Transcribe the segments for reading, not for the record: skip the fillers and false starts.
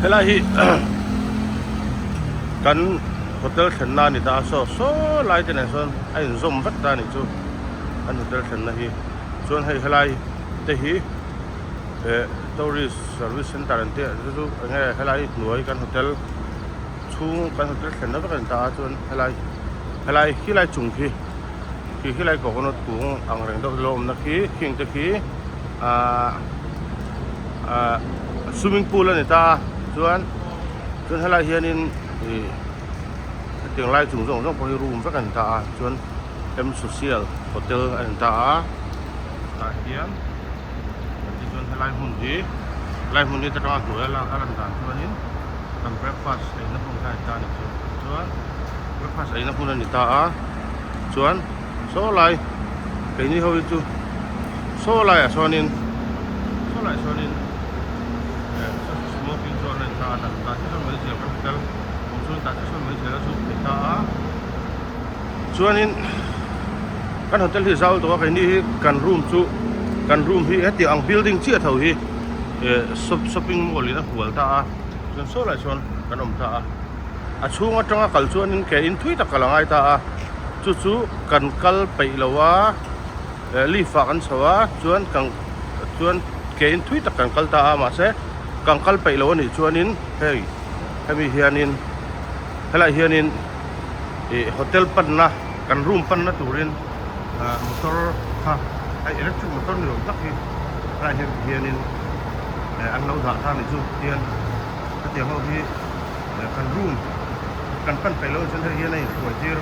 hela hi kan hotel thenna ni ta so lai te ne son ai zom vat ta ni chu an hotel thenna hi chuan hei helai te hi tourist service center an te chu nge helai nuai kan hotel chung kan hotel thenna kan ta chuan helai hi lai chung hi lai coconut kung ang reng do lom na khi king te khi swimming pool ani ta chuan helai hianin tiếng lai chung rong poi room va kan ta chuan M social hotel an ta hian chuan helai hun ni ta tang tu la alan ta chuanin kan breakfast ai na pung kai ta ni chuan breakfast ai na pun ani ta chuan so lai ke ni ho chu so lai sonin smoking zone an ta chuan mai je hotel chuan ta chuan mai je la chu ta chuanin kan hotel hi zau to ka ni kan room hi ati ang building chi a tho hi shopping mall ina hual ta chuan so lai chuan kan om ta a chunga tanga kal chuanin ke in thui ta kalangai ta chu kan kal pei lawa li fa kan sawa chuan ke in thui ta kan kal ta ma se kan kal pei lawa ni chuanin hei hemi hianin helai hianin hotel panna kan room panna turin motor ha ai electric motor ni rom tak hi helai hianin ang lo da ta ni chu tian ho hi kan room kan pan pei lawa chen hi nei suai tir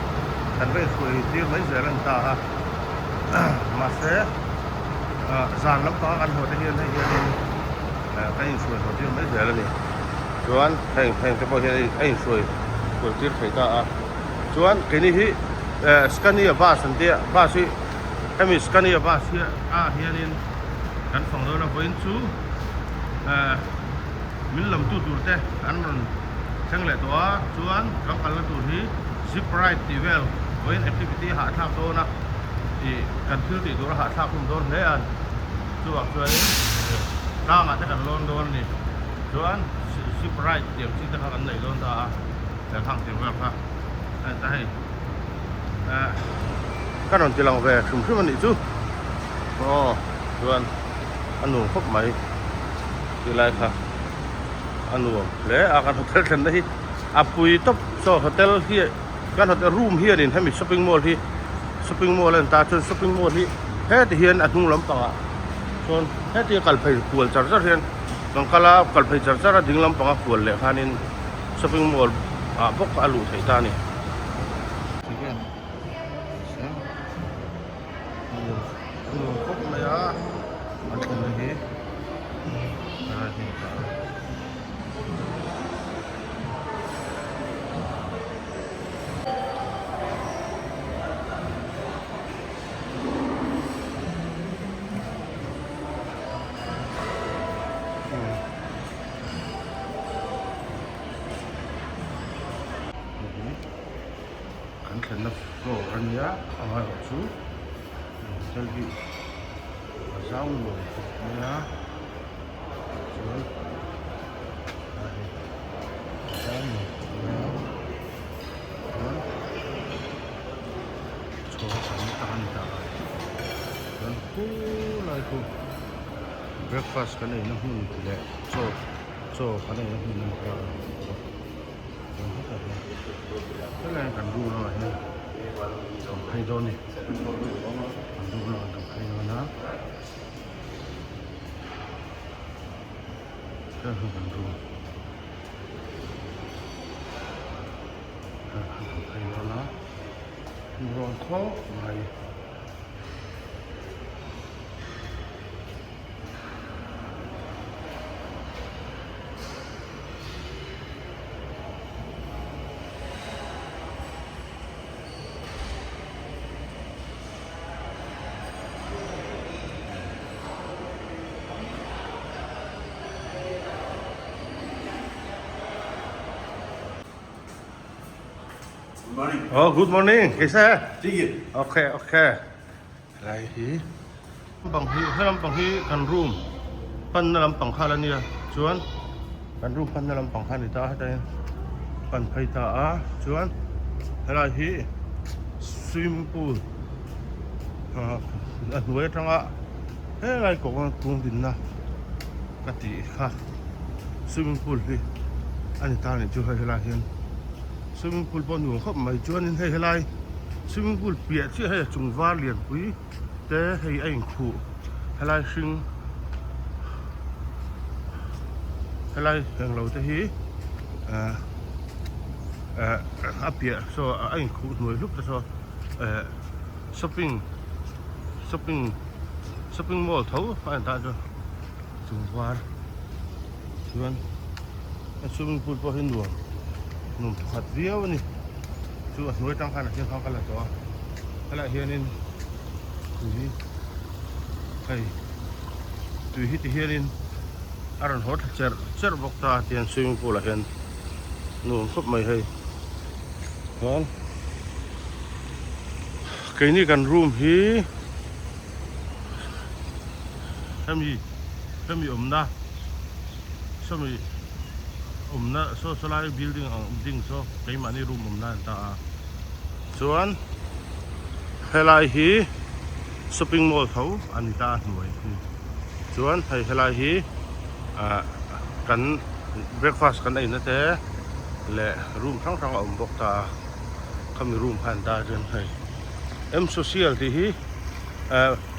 kan ve suai tir mai zeran ta ma se zan lam ta kan ho te hian hianin kai suai ho tir mai zeran ni chuan heng te po hi ai suai tir thei ta chuan ke ni hi scania bus an te bus hi emi scania bus hi hianin kan phong do na point chu min lam tu te an ron chang le to chuan kan kal tu hi zip ride ti vel point activity ha thak do na kan thil ti do ha thak kum don le an chuan ta ma ta kan lon don ni chuan zip ride tiam chi ta kan nei don taแต่ทางเสียงแบบครับแต่ให้ก็นอนตีลังแวร์ชุ่มมันอีกจู่ส่วนอันนู้นพบไหมที่ไรครับอันนู้นและอาการโฮเทลกันได้ปุยท็อปโซโฮเทลที่การโฮเทลรูมที่นี่ให้มีช้อปปิ้งมอลที่ช้อปปิ้งมอลแล้วตาจนช้อปปิ้งมอลที่แค่ที่เห็นอันนู้นลำปางส่วนแค่ที่กัลไปขวดจัดเห็นบางครั้งกัลไปจัดดิ่งลำปางขวดเลยค่ะนี่ช้อปปิ้งมอลbok alu thai ta ni chicken bok mai a an thon hi kan na floor ania amai chu selgi zau lo nia chuan lai ku breakfast kan nei na hun le cho kan nei na hun ka cái này cần đu rồi nha, còn hay đôn đi, đu rồi còn hay hơn đó, cái không cần đu, còn hay hơn đó, rồi khó này. Morning. Oh, good morning. Kaisa hai? ठीक है. Okay. Lai hi. Lampang hi kan room. Pan na lampang khala niya. Chuan กันรูปพันลำปังพันตาได้ปันไพตาชวนอะไรที่สวิมพูลอันเวทังอะไรก็คงดินนะกติค่ะสวิมพูลที่อันนี้ตาเนี่ยช่วยอะไรเห็นสวิมพูลปนหัวเขาไม่ชวนให้อะไรสวิมพูลเปียกที่ให้จุงวาเลียนปุ๋ยแต่ให้ไอ้คู่อะไรซึ่งอะไรอย่างเราจะฮีอาเปียโซไอ้คู่หน่วยลุกแต่โซshopping mall เท่าอันตาจะจุงวาชวนswimming pool พอเห็นดูนุ่มขัดเดียวนี่ชวนหน่วยตั้งขนาดเช่นเขากันละตัวอะไรเฮียนินดูนี่ไอ้ดูฮิตเฮียนินอารมณ์ฮอตเจอบอกตาเตียน swimming pool ละเห็นนุ่มครบไม่ให้กันเกนี่กันรูมฮีถ้ามีนะถ้ามีนะโซลาร์บิลดิ้งดิ้งโซเกมันนี่รูมนะตาส่วนเฮลายฮีช้อปปิ้งมอลล์เขาอันนี้ตาหน่วยส่วนเฮลายฮีกันเบรคฟาสต์กันไอ้นั่นแต่และรูมทั้งบอกตาเขามีรูมพันตาจนให้social ที่ฮี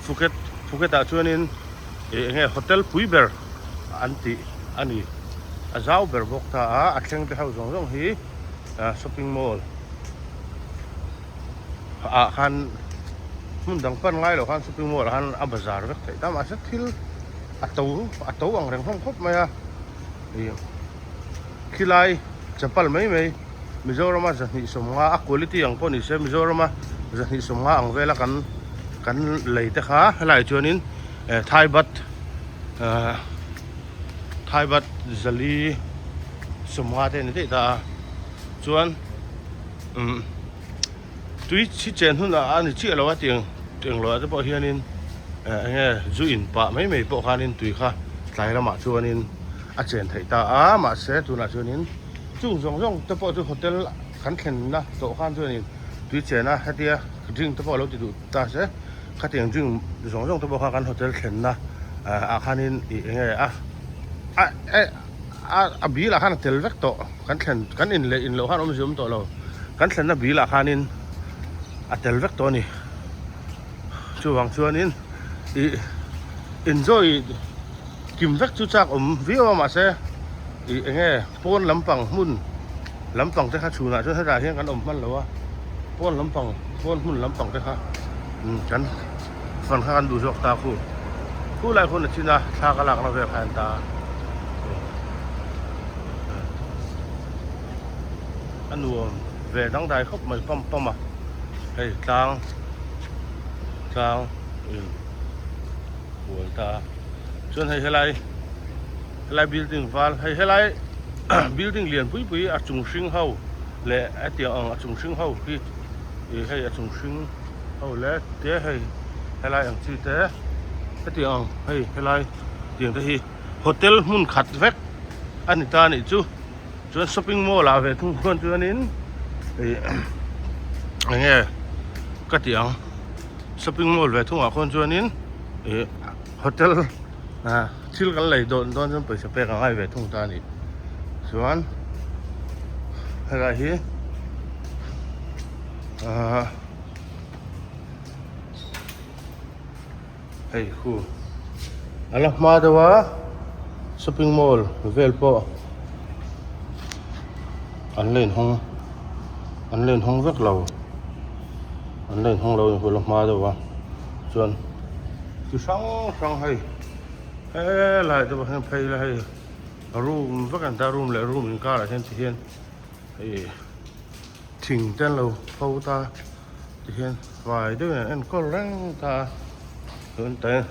ภูเก็ตชวนินโฮเทลปุยเบอร์อันนี้อาจาวเบอร์บอกตาอัดเชิงไปเข้าส่งฮีช้อปปิ้งมอลล์คันมันดังปั้นไงหรอคันช้อปปิ้งมอลล์คันอับบาซาร์เวกแต่ตามอาศัยที่อัตโต้อังเริงห้องครบไหมขี้ไล่จะพัลไม่มิโซรามาจะนิสมว่าคุณภาพอย่างพอนิเซมิโซรามาจะนิสมว่าอังเวลากันเลยแต่ข้าหลายชวนินไทยบัตจะลีสมว่าเต็นที่ตาชวนตุยชี้แจงหุ่นอันนี้เชื่อเราว่าเตียงเราจะบอกเฮียนินจุอินปะไม่บอกขานินตุยข้าใส่ละมาชวนินอาเจนไทยตามาเสตุนาชวนินจุ่งจะบอกที่โฮเทลขันเข็นนะโต๊ะข้างชวนินตุยเจนะฮัตเตียจึงจะบอกเราจะดูตาเสข้าเตียงจึงจะบอกข้ากันโฮเทลเข็นนะอาคานินบีละขันเทลเวกโต๊ะขันเข็นกันอินเลขันอมซิมโต๊ะเราขันเข็นนะบีละขันินเทลเวกโต๊ะนี่ช่วงชวนินenjoy กิมเวกจุจักวิวมาเสป้อนลำปังมุ่นลำปังแต่ข้าชูน่ะช่วยให้ได้เห็นกันมันหรือว่าป้อนลำปังป้อนมุ่นลำปังแต่ข้ากันฟันข้ากันดูจอกตาคู่หลายคนที่น่ะชากระลักเราแบบแผ่นตาอันนู้นเวดังใดเขาไม่ปั๊มอ่ะให้กลางหัวตาชวนให้ไรบิลดิ้งฟ้าให้ไรบิลดิ้งเลียนปุยจุงชิงเฮาและเตียงจุงชิงเฮาที่ให้จุงชิงเฮาและเตี้ยให้ไรที่เตี้ยเตียงให้ไรเตียงที่โฮเทลมุนขัดเวกอันนี้ตานี่จูชวนช้อปปิ้งมอลล์ลาเวทุกคนชวนนินก็เตียงช้อปปิ้งมอลล์เวทุกคนชวนนินโฮเทลชิลกันเลยโดนจนไปสเปกง่ายเวทุกตานี่ส่วนอะไรฮีคู่อะไรมาดูว่าช้อปปิ้งมอลล์เวลโปอันเล่นห้องเวกเราอันเล่นห้องเราอย่างพวกเรามาดูว่าส่วนคือช่างให้หลายตัวให้ไปเลยรูมเวกันตารูมเลยรูมอินก้าอะไรเช่นที่เห็นถิงเต้นเราเฝ้าตาที่เห็นฝ่ายด้วยอันก็แรงตาเดินเต้น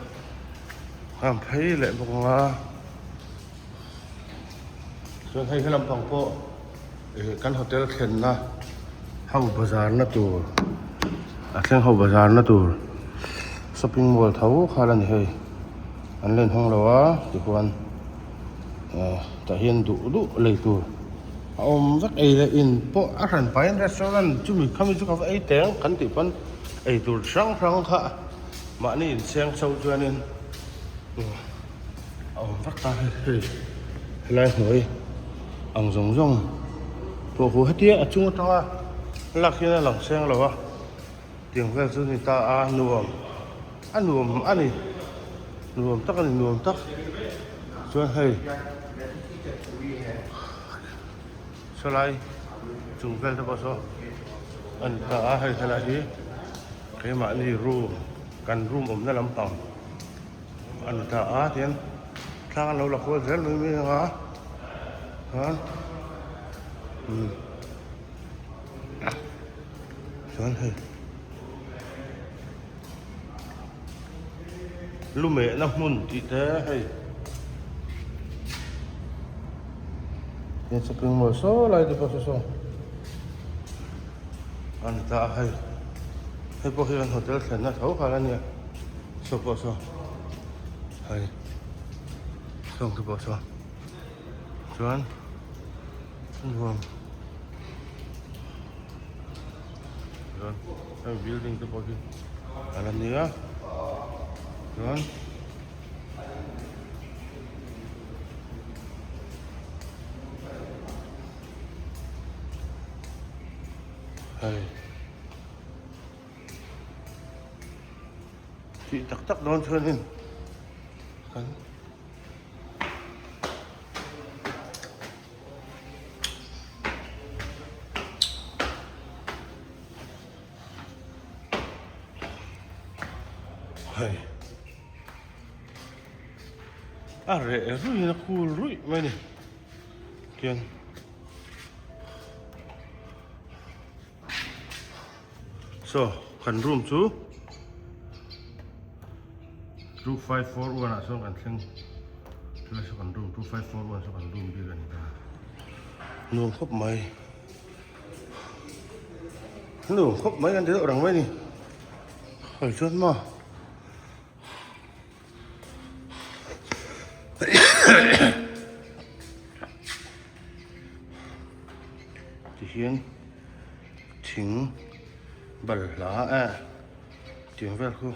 ความไปเลยบอกว่าส่วนให้ลำพังโปกันโฮเทลเข็นนะเข้าบาซาร์นะตัวเช่นเข้าบาซาร์นะตัวช้อปปิ้งมอลล์เท่าขาลันเฮอันเล่นห้องเราทุกคน ta hian du leitur vak ei le in po a ran pain restaurant chumi khami chu ka ei teng kan ti pan ei tur sang kha ma ni in seng chau chuanin vak ta hei lai hoi ang zong po hu hatia achung tanga lakhina lang seng lawa tiang vel chu ni ta a nuam ani nuam tak chuan hei solai chung vel ta so an ta a hei thala hi ke ma ni room kan room na lampang an ta a tian thang lo la khol zel mi nga ha chuan hei lume na hmun ti te hei Yan shopping mall so lai di pa so an ta hei hei po hian hotel thlen na thau khala ni so po so hei song tu po so chuan nuam chuan building tu po hi ala ni a chuan hei ti tak don chuanin kan hei are rui na cool rui mai ni kian so kan room chu 2541 a so kan thleng la so kan room 2541 so kan room bi kan ta nuam khop mai kan de rang mai ni hoi chuan ma ti hian thing bal la a tiang vel khu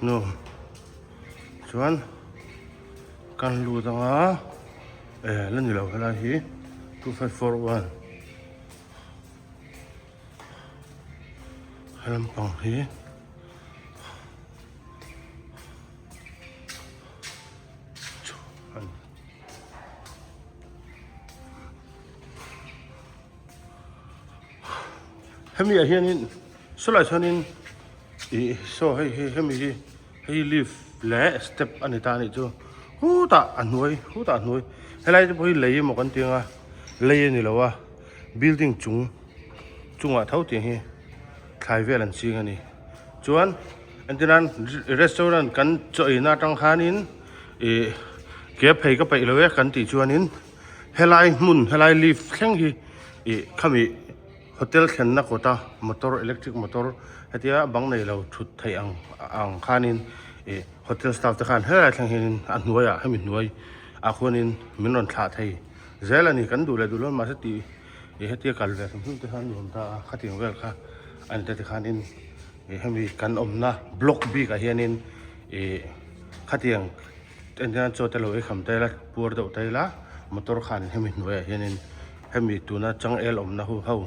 no chuan kan lu danga lan ni lo hala hi 2541 halam pang hi hemi a hianin solai chuanin so hei lift le step ani ta ni chu hu ta anoi helai te poi lei mo kan tinga lei ni lowa building chunga thau ti hi thlai vel an ching ani chuan antinan restaurant kan choi na tang khanin ke phei ka pai lowe kan ti chuanin helai lift thleng hi khami hotel thlen na kota motor electric motor hatia bang nei lo thut thei ang khanin hotel staff te khan helai thlang hin an nuaya hemi nuai a khonin minron thla thei zelani kan du le du lon ma se ti hatia kal ve sam te khan lom ta khating vel kha an te khanin hemi kan omna block b ka hianin khatiang ten cho te lo e kham te la pur do te la motor khan hemi nuaya hianin hemi tuna chang el omna hu hau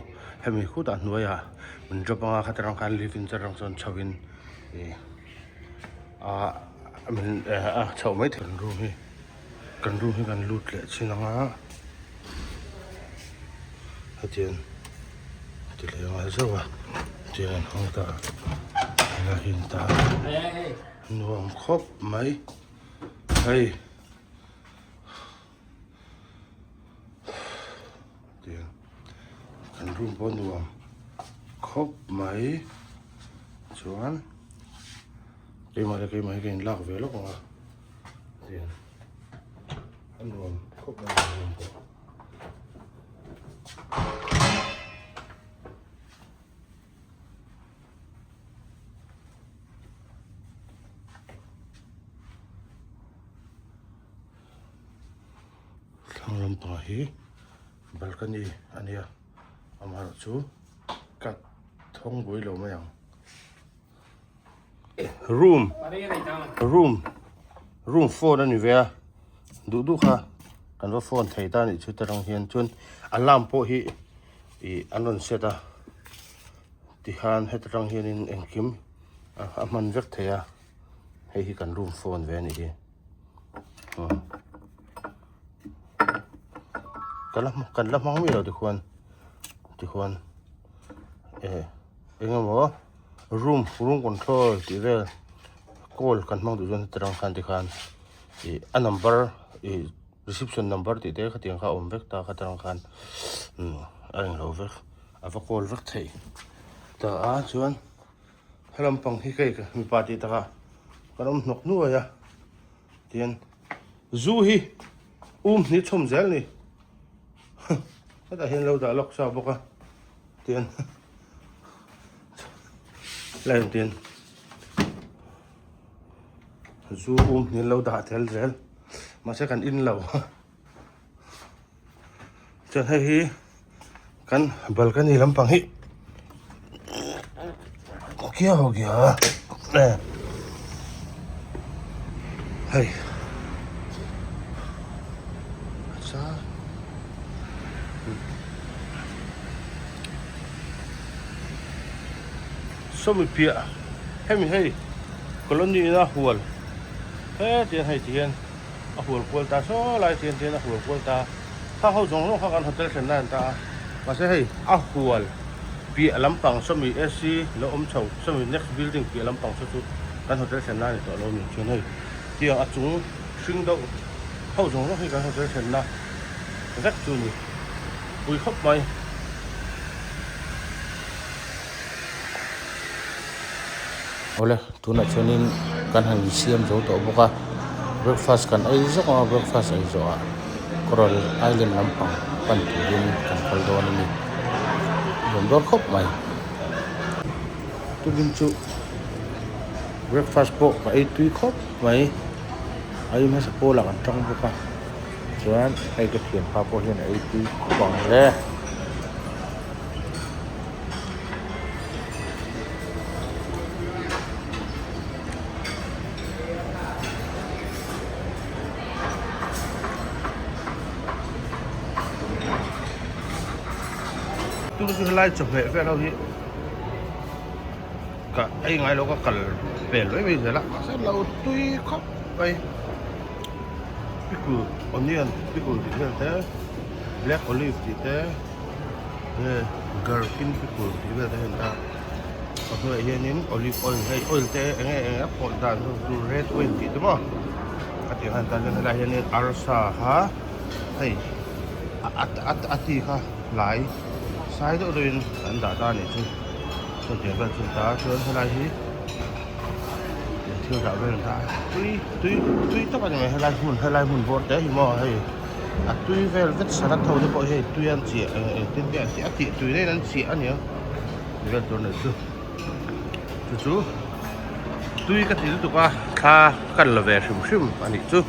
hemi khuda nuaya min dropanga khatarang kan livin charang son chawin min chaw mai thon room hi kan lut le chinanga hatian ti le ma zawa tian hong ta la hin ta nuam khop mai hei tian kan room bon nuam khop mai chuan cái máy cái lạc về lúc mà tiền ăn luôn khúc này lampang hi balcony ania amar chu kat thong boi lo ma yang room 4 ani ve du kha kan wa phone thei ta ni chu tarang hian chun alarm po hi I anon seta ti han hetrang hian in engkim a man vek theya hei hi kan room phone ve ni hi kan la mang mi lo ti khuan engamo room control ti vel call kan mang du jon tarang khan ti khan a number reception number ti te khatiang kha om vek ta khatarang khan anh lo vek ava call vek thei ta a chuan halampang hi kai ka mi party ta ka karom nok nu ya tian zu hi ni chom zel ni ta hian lo da lok sa boka tian lai tian zu ni lo da tel zel ma se kan in lo chan hi kan balcony lampang hi क्या हो गया है अच्छा sumi pia hemi hei koloni na hual he tian hei tian a hual kwal ta so lai tian a hual kwal ta kha ho jong lo kha kan hotel sen nan ta ma se hei a hual pi lampang sumi SC lo chau sumi next building pi lampang chu kan hotel sen nan to lo mi chen hei tiang a chung sing do ho jong lo hei kan hotel sen na rek chu ni pui khop mai ole tuna chonin kan han siam zo to boka breakfast kan ai zo ka breakfast ai zo a Coral Island lampang kan tuin kan kaldo ni dom dor khop mai tu bin chu breakfast po ka ai tui khop mai ai ma sa po la kan tang boka chuan ai ka thiam pa po hian ai tui bang le tu cái lai chụp hệ về đâu hi cả ai ngay lo có cần về lối bây giờ là sẽ lâu tuy khóc vậy pickle onion pickle thì thế black olive thì thế gherkin pickle thì thế hiện ta có người hiện những olive oil hay oil thế anh apple ta red oil thì đúng không cái tiếng Hàn ta nên là hiện những arsa ha hay ati ha lại sai đó rồi anh đã ra này chứ tôi chỉ cần chúng ta chơi thế này thì thiếu đạo bên ta tuy tất cả những hay lai hùn vốn đấy thì mò hay tuy về rất sát thâu cho bọn hay tuy ăn chỉ tên biển chỉ ăn tuy đây ăn chỉ ăn nhiều vềตัวnày chú tuy cái gì tụi qua kha cần là về sum anh đi chú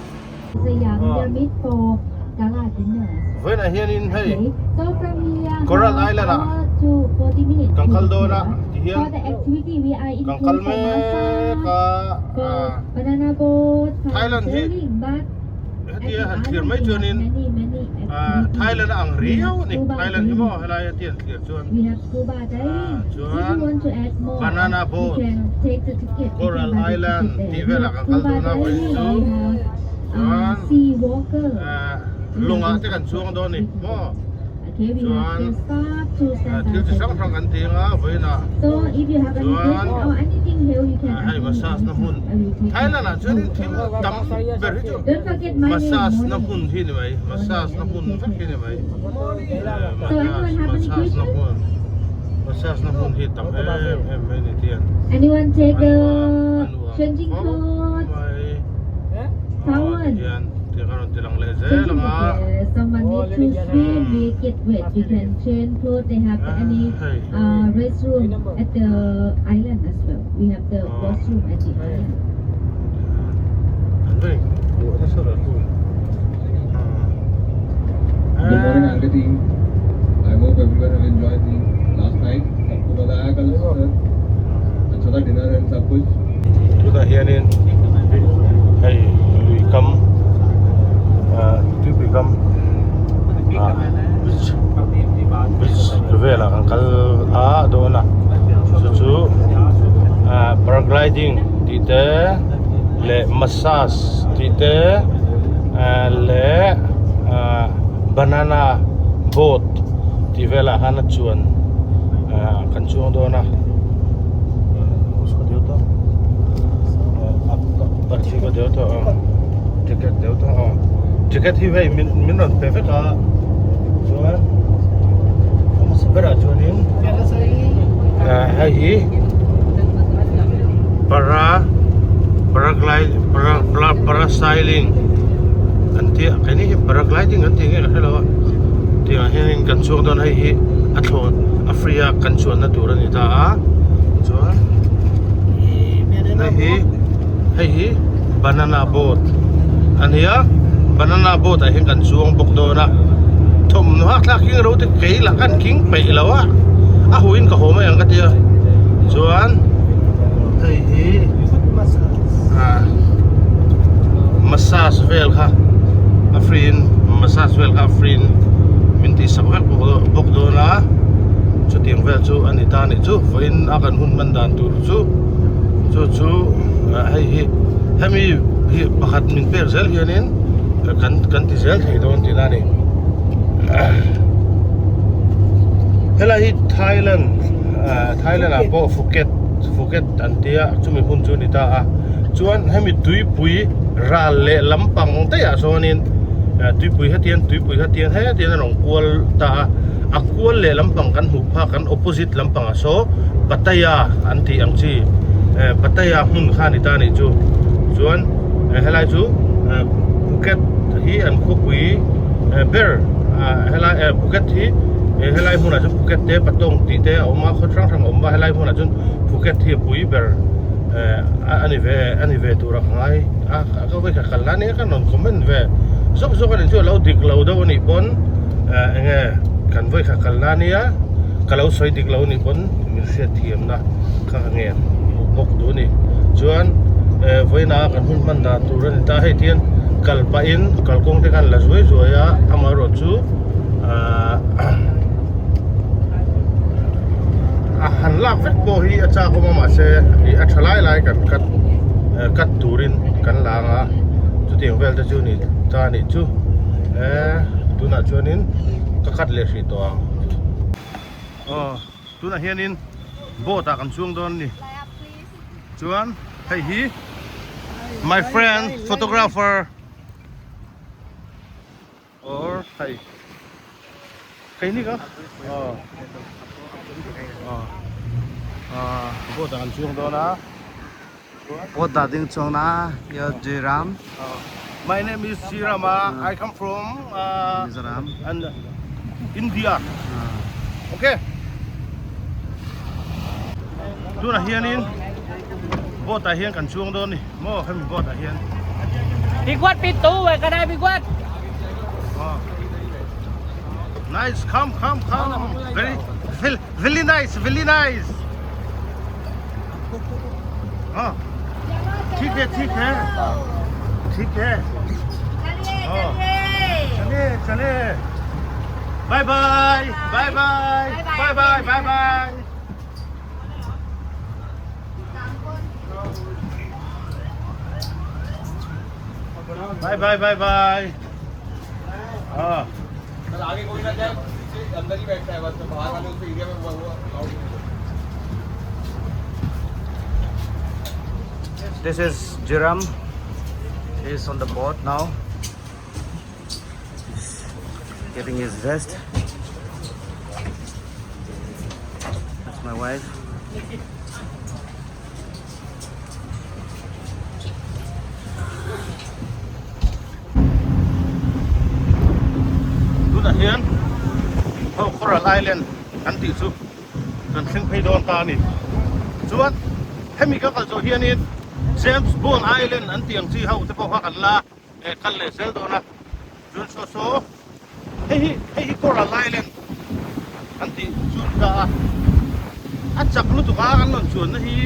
với này hiện in hay Coral Island à Kangkal do na hian Kangkal me ka banana boat Thailand hi dia han thiam mai chuanin Thailand ang riau ni Thailand hi mo helai tian thiam chuan banana boat Coral Island ti vela Kangkal do na voi chu sea walker lunga te kan chuang do ni mo okay, we have to start to stand so if you have anything or anything here you can hay massage na hun Thailand à chuan thim tam very don't forget my massage name na hun hi ni mai massage na hun vak hi ni mai so anyone have any questions massage na hun hi tam em ni tian anyone take the changing clothes towel tilang le ze langa someone need to swim we get wet we can change clothes they have any restroom at the island as well we have the washroom at the island Andai, buat apa salah tu? team. I hope everyone have enjoyed the last night. सबको मजा आया कल अच्छा था dinner and सब कुछ. Tuna hianin hey lui kam tu become which vela kan kal dona chu paragliding tite le massage tite le banana boat ti vela hana chuan kan chuang dona usko deu to parchi ko deu to ticket deu to ticket hi vai min non perfect ka chuan sabara chuanin hai parasailing anti kani paragliding anti nge hello ti hian kan chuang don hai hi athon Africa kan chuan na tur ani ta chuan hey banana boat ania banana boat a hin kan chuang bok do na thom no hak la king ro te kei la kan king pe lawa a huin ka homa yang ka tia chuan hey massage vel kha afrin massage vel kha afrin minti sabak bok do na chu tiang vel chu ani ta ni chu foin akan hun man dan tur chu hey hemi hi pakhat min per zel hianin kan ti zel thei don ti na ni hela hi Thailand a po Phuket antia chumi hun chu ni ta a chuan hemi tuipui ral le lampang te a sonin tuipui hatian he tian rong kual ta a kual le lampang kan hu pha kan opposite lampang a so Pattaya anti angchi Pattaya hun kha ni ta ni chu chuan helai chu Phuket hi an khopui ber helai Phuket hi helai huna chu Phuket te patong ti te oma khotrang thang omba helai huna chun Phuket hi pui ber ani ve tura ngai ka ve ka khalani ka non comment ve sok kan chu lo dik lo do ni pon nge kan ve ka khalani ya kalau soi dik lo ni pon min se thiam na ka nge bok du ni chuan voina kan hun man da tura ni ta he tian kalpa in kalkong te kan la zoi ya amaro chu han lak vet bo hi acha ko ma se i athalai lai kan kat turin kan langa chu tiang vel ta chu ni ta ni chu tuna chuanin ka khat le hri to tuna hianin bo ta kan chuang don ni chuan hei hi my friend photographer or hey kai ni ka bo ta kan chuang don na What that thing chong na ya Jiram my name is Sirama. I come from Mizoram and India. Okay. Tuna hianin bo ta hian kan chuang don ni mo hemi bo ta hian Big what big two vậy cái này big what nice come very nice ठीक है चले bye bye आगे कोई ना जाए अंदर ही बैठता है बस बाहर वाले उस एरिया में वो This is Jiram. He is on the boat now. He's getting his rest. That's my wife. Tuna hian Coral Island anti chu kan thing phei don ta ni chuan hemi ka kal zo hianin James Bond Island anti ang chi hau te po ha kan la kan le sel do na chun so hey Coral Island anti chuda achak lu tu ka kan non chuan na hi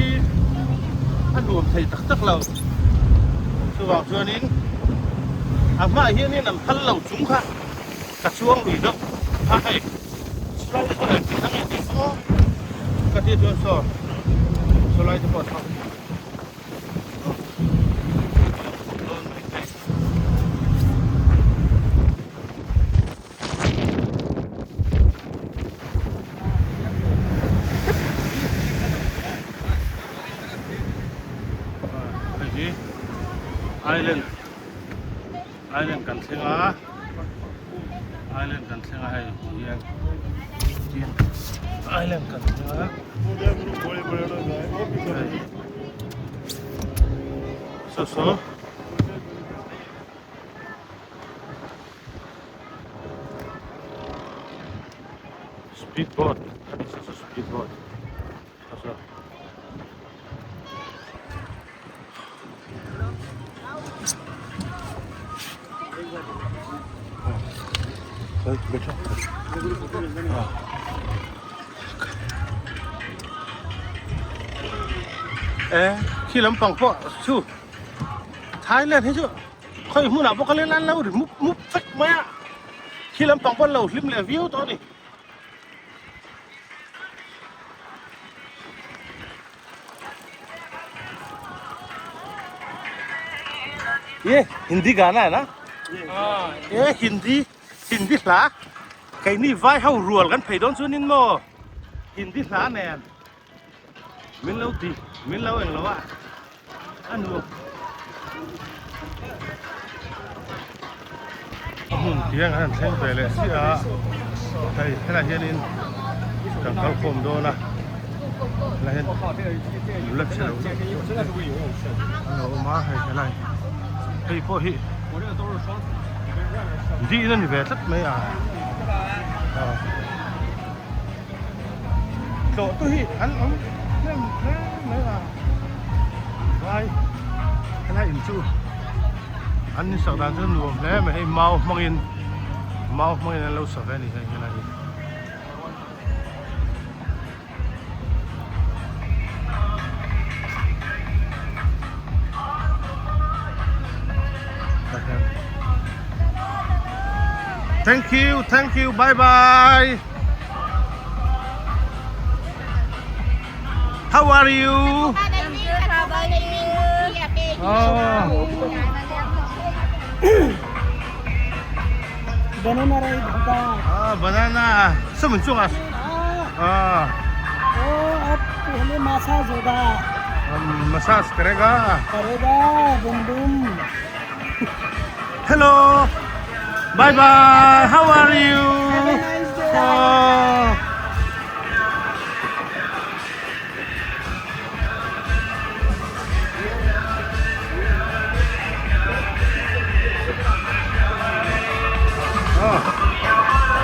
anuam thei tak tak lo chuwang chuanin ama hi ni nam thal lo chung kha ka chuang lui do ha hai slai ko le thang ni so ka ti chuan so slai te pot ha Island kan thenga hai hian Island kan thenga so speedboat this is a speedboat so khi lắm bằng vợ chú Thái lên thế chứ khơi mua nào bốc lên lan lâu để múc phách mẹ khi lắm bằng vợ lâu lim lẻ view to đi ये हिंदी गाना है ना ये हिंदी ला cái ni vai hau ruột gắn phải đón xuống nín mò hindi lá nè mình lâu anh lâu à ăn được tiếng anh xem về lệ sĩ à đây thế là hiện in càng cao khom đô na là hiện lật xe đâu lâu má hay thế này đây po hi đi nên về tất mấy à chỗ tôi hi anh ông mấy à vai cái này in chú anh sợ đàn chân luồng thế mà hay mau mong in lâu sợ cái này cái này thank you bye bye how are you banana ride होगा banana सब मिल चुका अब पहले मसाज होगा मसाज करेगा बुम Bum hello bye bye how are you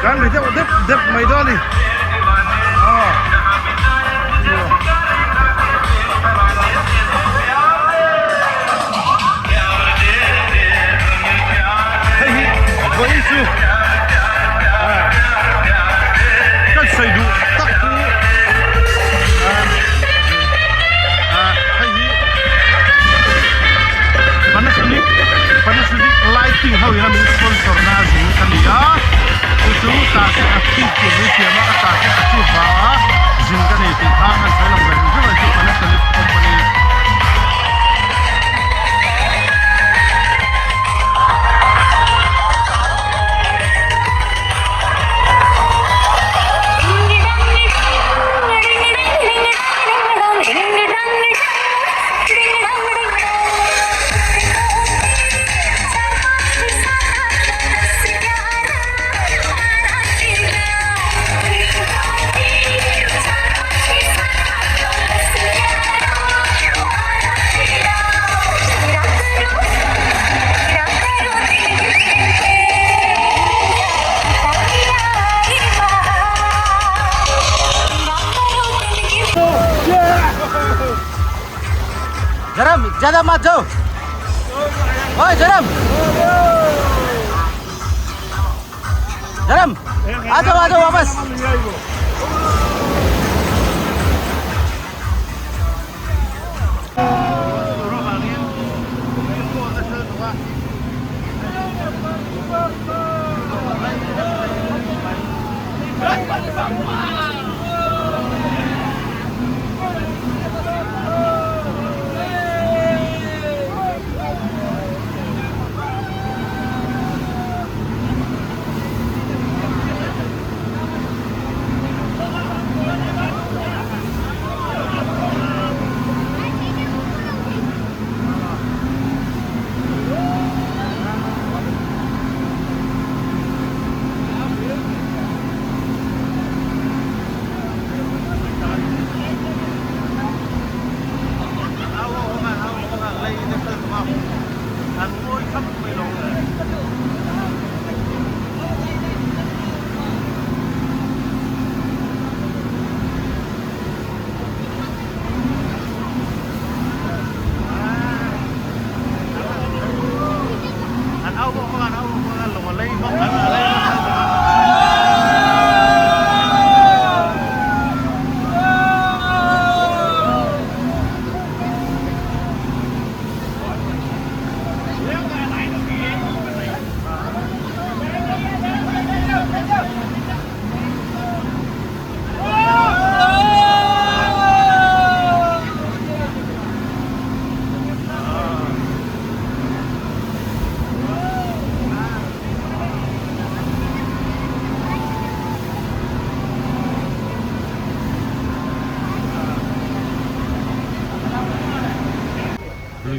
kan đi dep mày đó đi với chú các xây đủ tắc cứ Panasonic lighting how ya min sponsor na zing kania chu ta se active ke ni siama ta se active ba zing kan ni ti ha kan sai lam bai ju chu Panasonic company Jaram, ज़्यादा मत जाओ। ओए जरम। Jaram. Aja wapas.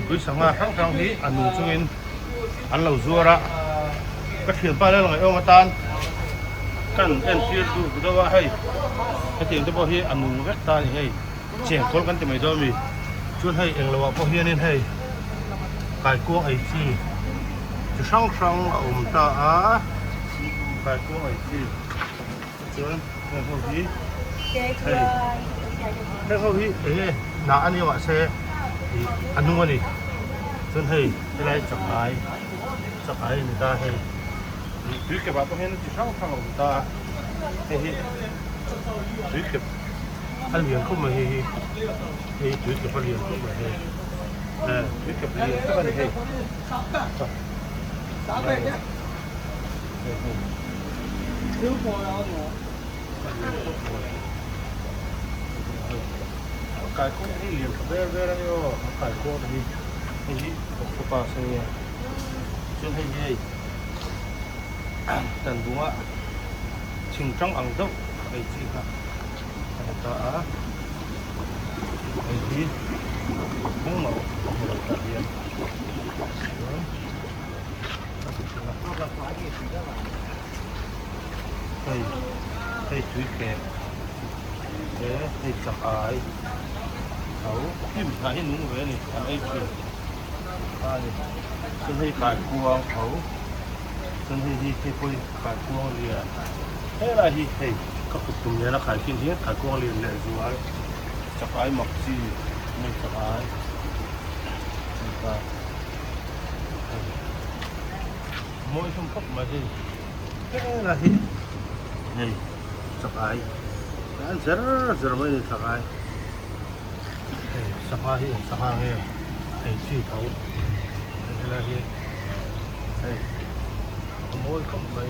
Lui sanga thang hi anu chungin an lo zuara ka thian pa le ngai ong atan kan en tir du do wa hei ka tiang te bo hi anu vek ta ni hei cheng kol kan te mai do mi chun hei eng lo wa po hian in hei kai kuang ai chi chu sang sang ta a kai kuang ai chi chun hei ho hi hei ho hi na ani wa se anu ani chun hei lai chakai ni ta hei tui ke ba to hen chi sang sang ta hei tui ke al lian ko ma hei tui ke pa lian ko ma hei tui ke pa lian ko ma hei kai ko ni lian ka ver ani o kai ko ni hei ko pa se chun hei tần bunga ching trong ang dốc ai chi ha ta ai đi cũng màu ta điên hay chuối kẹp thế hay chặt ai thấu kim thái nung về này anh ấy kìa này xin hay cải cuồng thấu chân hi hi coi cải cuồng liền thế là hi hey các cụ tụm này nó cải kinh hiến cải cuồng liền lệ rồi chặt ai mặc gì mình chặt ai ta mỗi không cấp mà gì thế là hi hey chặt ai anh giờ mới chặt ai chặt ai hey chi thấu thế là hi hey mỗi không phải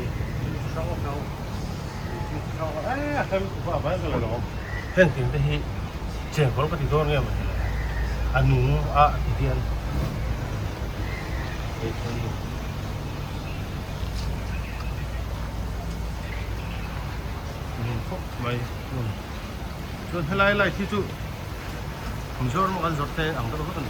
sáu câu không qua bán rồi đó hiện tiền thì chuyện có cái gì đó nghe mà anh nung thì tiền mình phúc mày chuyện hay lại thì chú không cho nó ăn giọt thế ăn cái đó rất là